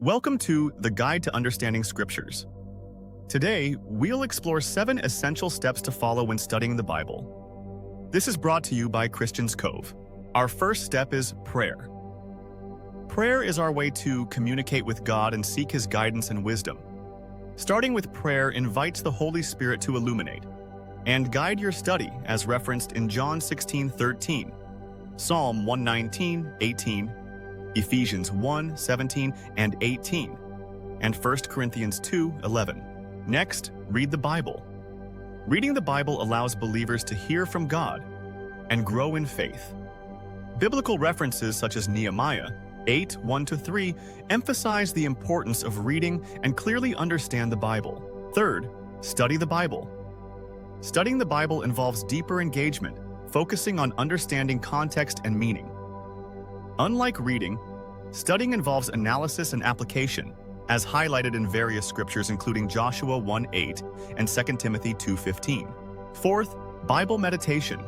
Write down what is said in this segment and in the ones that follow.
Welcome to The Guide to Understanding Scriptures. Today, we'll explore 7 essential steps to follow when studying the Bible. This is brought to you by Christians Cove. Our first step is prayer. Prayer is our way to communicate with God and seek His guidance and wisdom. Starting with prayer invites the Holy Spirit to illuminate and guide your study as referenced in John 16:13, Psalm 119:18, Ephesians 1:17 and 18, and 1 Corinthians 2:11. Next, read the Bible. Reading the Bible allows believers to hear from God and grow in faith. Biblical references such as Nehemiah 8:1-3 emphasize the importance of reading and clearly understand the Bible. Third, study the Bible. Studying the Bible involves deeper engagement, focusing on understanding context and meaning. Unlike reading, studying involves analysis and application, as highlighted in various scriptures including Joshua 1:8 and 2 Timothy 2:15. Fourth, Bible meditation.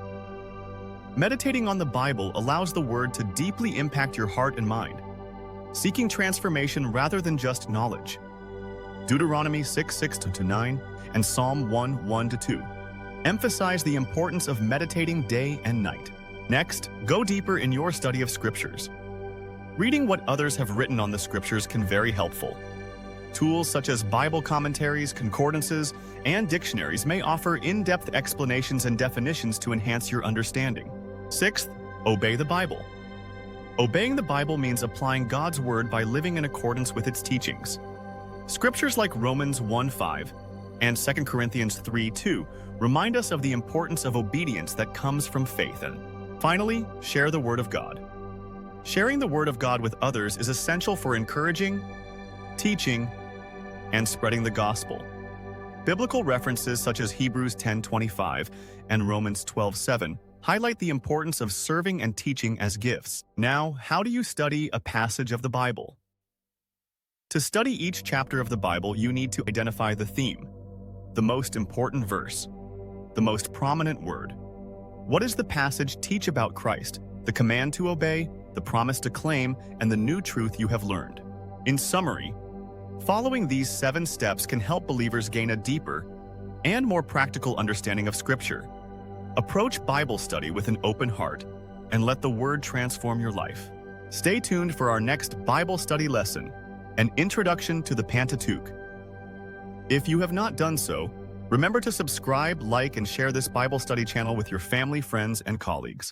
Meditating on the Bible allows the Word to deeply impact your heart and mind, seeking transformation rather than just knowledge. Deuteronomy 6:6-9 and Psalm 1:1-2 emphasize the importance of meditating day and night. Next, go deeper in your study of scriptures. Reading what others have written on the scriptures can be very helpful. Tools such as Bible commentaries, concordances, and dictionaries may offer in-depth explanations and definitions to enhance your understanding. Sixth, obey the Bible. Obeying the Bible means applying God's word by living in accordance with its teachings. Scriptures like Romans 1:5 and 2 Corinthians 3:2 remind us of the importance of obedience that comes from faith. And finally, share the Word of God. Sharing the Word of God with others is essential for encouraging, teaching, and spreading the gospel. Biblical references such as Hebrews 10:25 and Romans 12:7 highlight the importance of serving and teaching as gifts. Now, how do you study a passage of the Bible? To study each chapter of the Bible, you need to identify the theme, the most important verse, the most prominent word. What does the passage teach about Christ, the command to obey, the promise to claim, and the new truth you have learned? In summary, following these 7 steps can help believers gain a deeper and more practical understanding of Scripture. Approach Bible study with an open heart and let the Word transform your life. Stay tuned for our next Bible study lesson, an introduction to the Pentateuch. If you have not done so, remember to subscribe, like, and share this Bible study channel with your family, friends, and colleagues.